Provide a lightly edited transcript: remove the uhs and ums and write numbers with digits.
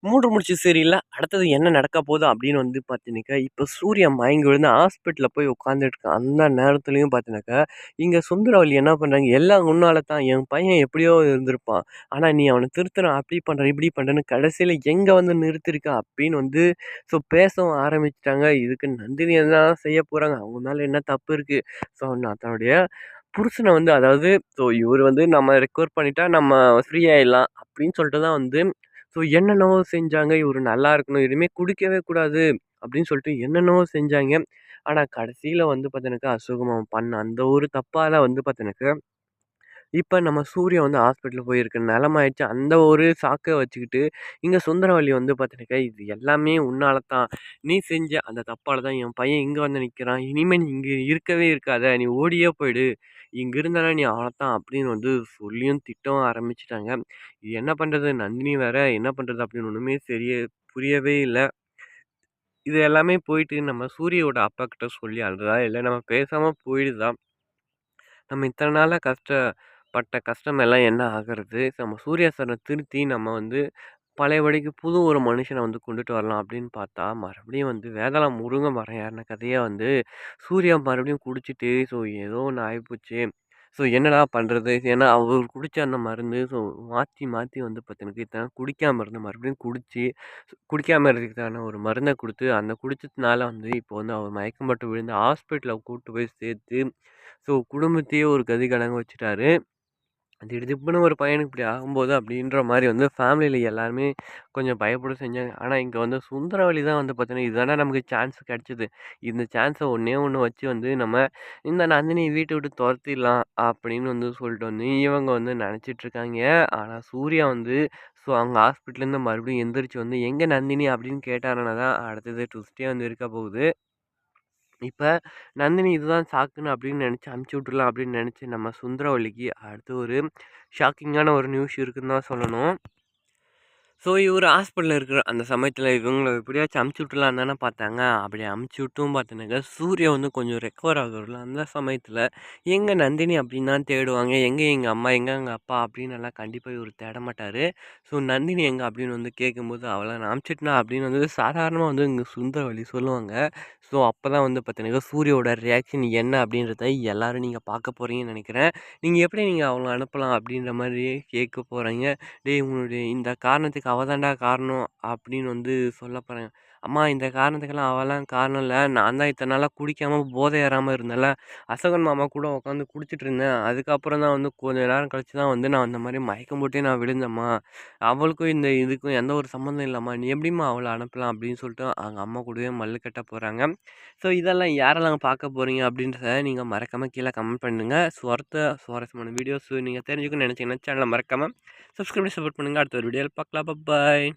மூன்று முடிச்சு சீரியல்ல அடுத்தது என்ன நடக்க போகுது அப்படின்னு வந்து பார்த்தீங்கன்னாக்கா, இப்ப சூர்யா மயங்கி விழுந்து ஹாஸ்பிட்டல்ல போய் உட்காந்துட்டு அந்த நேரத்துலயும் பார்த்தீங்கன்னாக்கா, இங்க சுந்தரவல்லி என்ன பண்றாங்க, எல்லாம் உன்னால தான் என் பையன் எப்படியோ இருந்திருப்பான். ஆனா நீ அவன திருத்துற, அப்படி பண்ற, இப்படி பண்றன்னு கடைசியில எங்க வந்து நிறுத்திருக்க அப்படின்னு வந்து பேசவும் ஆரம்பிச்சுட்டாங்க. இதுக்கு நந்தினி என்ன செய்ய போறாங்க? அவங்க மேல என்ன தப்பு இருக்கு? நான் தன்னுடைய புருஷன வந்து அதாவது இவரு வந்து நம்ம ரெக்கவர் பண்ணிட்டா நம்ம ஃப்ரீ ஆயிடலாம் அப்படின்னு சொல்லிட்டு தான் வந்து என்னென்னவோ செஞ்சாங்க. இவரு நல்லா இருக்கணும். எதுவுமே குடிக்கவே கூடாது அப்படின்னு சொல்லிட்டு என்னென்னவோ செஞ்சாங்க. ஆனா கடைசியில வந்து பார்த்தீங்கன்னாக்கா, அசோகமாமா பண்ண அந்த ஒரு தப்பால வந்து பார்த்தீங்கன்னாக்கா, இப்ப நம்ம சூர்யா வந்து ஹாஸ்பிட்டல் போயிருக்க நெலம ஆயிடுச்சு. அந்த ஒரு சாக்க வச்சுக்கிட்டு, இங்க சுந்தரவல்லி வந்து பார்த்தீங்கன்னாக்கா, "இது எல்லாமே உன்னால தான். நீ செஞ்ச அந்த தப்பால தான் என் பையன் இங்க வந்து நிக்கிறான். இனிமே நீ இங்க இருக்கவே இருக்காத. நீ ஓடியே போயிடு. இங்க இருந்தனா நீ அவ்வளோதான்." அப்படின்னு வந்து சொல்லியும் திட்டவும் ஆரம்பிச்சுட்டாங்க. இது என்ன பண்றது? நந்தினி வேற என்ன பண்றது அப்படின்னு ஒண்ணுமே புரியவே இல்ல. இது எல்லாமே போயிட்டு நம்ம சூரியோட அப்பாகிட்ட சொல்லி அழுதா, இல்ல நம்ம பேசாம போயிடுதா? நம்ம இத்தன நாளா கஷ்டப்பட்ட கஷ்டமெல்லாம் என்ன ஆகுறது? நம்ம சூர்யா சார திருத்தி நம்ம வந்து பழையபடிக்கு புது ஒரு மனுஷன வந்து கொண்டுட்டு வரலாம் அப்படின்னு பார்த்தா, மறுபடியும் வந்து வேதாள முருங்க மரம் ஏறுன கதையா வந்து சூர்யா மறுபடியும் குடிச்சிட்டு, ஏதோ ஒண்ணு ஆயிப்போச்சே! என்னடா பண்றது? ஏன்னா அவரு குடிச்ச அந்த மருந்து மாத்தி மாத்தி வந்து பார்த்தீங்கன்னா, இத்தன நாள் குடிக்காம இருந்து மறுபடியும் குடிச்சு, குடிக்காம இருக்கிறதுக்கான ஒரு மருந்த குடுத்து, அந்த குடிச்சதுனால வந்து இப்போ வந்து அவர் மயக்கம் போட்டு விழுந்து ஹாஸ்பிட்டல்ல கூட்டு போய் சேர்த்து, குடும்பத்தையே ஒரு கதி கலங்க வச்சுட்டாரு. திடுதிப்புன்னு ஒரு பையனுக்கு இப்படி ஆகும்போது அப்படின்ற மாரி வந்து ஃபேமிலில எல்லாருமே கொஞ்சம் பயப்பட செஞ்சாங்க. ஆனா, இங்க வந்து சுந்தரவல்லி தான் வந்து பார்த்தீங்கன்னா, இதுதானே நமக்கு சான்ஸ் கிடைச்சது. இந்த சான்ஸ ஒண்ணே ஒண்ணு வச்சு வந்து நம்ம இந்த நந்தினிய வீட்ட விட்டு தொரத்திடலாம் அப்படின்னு வந்து சொல்லிட்டு வந்து இவங்க வந்து நெனச்சிட்டு இருக்காங்க. ஆனா, சூர்யா வந்து அங்க ஹாஸ்பிட்டல்லேருந்து மறுபடியும் எந்திரிச்சு வந்து, "எங்க நந்தினி?" அப்படின்னு கேட்டாருனா தான் அடுத்தது ட்விஸ்ட்டே வந்து இருக்க போகுது. இப்ப நந்தினி இதுதான் சாக்குன்னு அப்படின்னு நெனச்சு அனுப்பிச்சு விட்டுறலாம் அப்படின்னு நெனச்சு நம்ம சுந்தரவல்லிக்கு அடுத்து ஒரு ஷாக்கிங்கான ஒரு நியூஸ் இருக்குன்னு தான் சொல்லணும். இவரு ஹாஸ்பிட்டல்ல இருக்கிற அந்த சமயத்தில இவங்கள எப்படியாச்சும் அமுச்சு விட்டுறலான்னு தானே பார்த்தாங்க. அப்படி அமுச்சு விட்டும் பார்த்தீங்கன்னாக்கா, சூர்யா வந்து கொஞ்சம் ரெக்கவர் ஆகுறல அந்த சமயத்தில, எங்க நந்தினி அப்படின்னு தான் தேடுவாங்க. எங்க எங்க அம்மா, எங்க எங்க அப்பா அப்படின்னுலாம் கண்டிப்பா இவரு தேட மாட்டாரு. நந்தினி எங்க அப்படின்னு வந்து கேட்கும்போது, அவள நான் அனுப்பிச்சுட்டேனா அப்படின்னு வந்து சாதாரணமா வந்து இங்க சுந்தரவல்லி சொல்லுவாங்க. அப்பதான் வந்து பார்த்தீங்கன்னாக்கா, சூர்யாவோட ரியாக்ஷன் என்ன அப்படின்றத எல்லாரும் நீங்க பார்க்க போறீங்கன்னு நெனைக்கிறேன். நீங்க அவள அனுப்பலாம் அப்படின்ற மாரி கேட்க போறாய்ங்க. "டேய் உன்னுடைய இந்த காரணத்துக்கு அவ தான்டா காரணம்" அப்படின்னு வந்து சொல்ல போறாங்க. "அம்மா இந்த காரணத்துக்கெல்லாம் அவலாம் காரணம் இல்ல. நான் தான் இத்தன நாளா குடிக்காம போதை ஏறாம இருந்தேன்ல. அசோகன் மாமா கூட உட்காந்து குடிச்சிட்டு இருந்தேன். அதுக்கப்புறம் தான் வந்து கொஞ்ச நேரம் கழிச்சு தான் வந்து நான் அந்த மாரி மயக்கம் போட்டே நான் விழுந்தேன்ம்மா. அவளுக்கும் இந்த இதுக்கும் எந்த ஒரு சம்மந்தம் இல்லம்மா. நீ எப்படிம்மா அவள அனுப்பலாம்?" அப்படின்னு சொல்லிட்டு அவங்க அம்மா கூடவே மல்லு கட்ட போறாங்க. இதெல்லாம் யாரெல்லாம் பார்க்க போறீங்க அப்படின்றத நீங்க மறக்காம கீழ கமெண்ட் பண்ணுங்க. சுவாரஸ்யமான வீடியோஸ் நீங்க தெரிஞ்சுக்கணும்னு நெனச்சீங்கன்னா சேனல மறக்காம சப்ஸ்கிரைப் பண்ணி சப்போர்ட் பண்ணுங்க. அடுத்த ஒரு வீடியோல பார்க்கலாம். பாய்.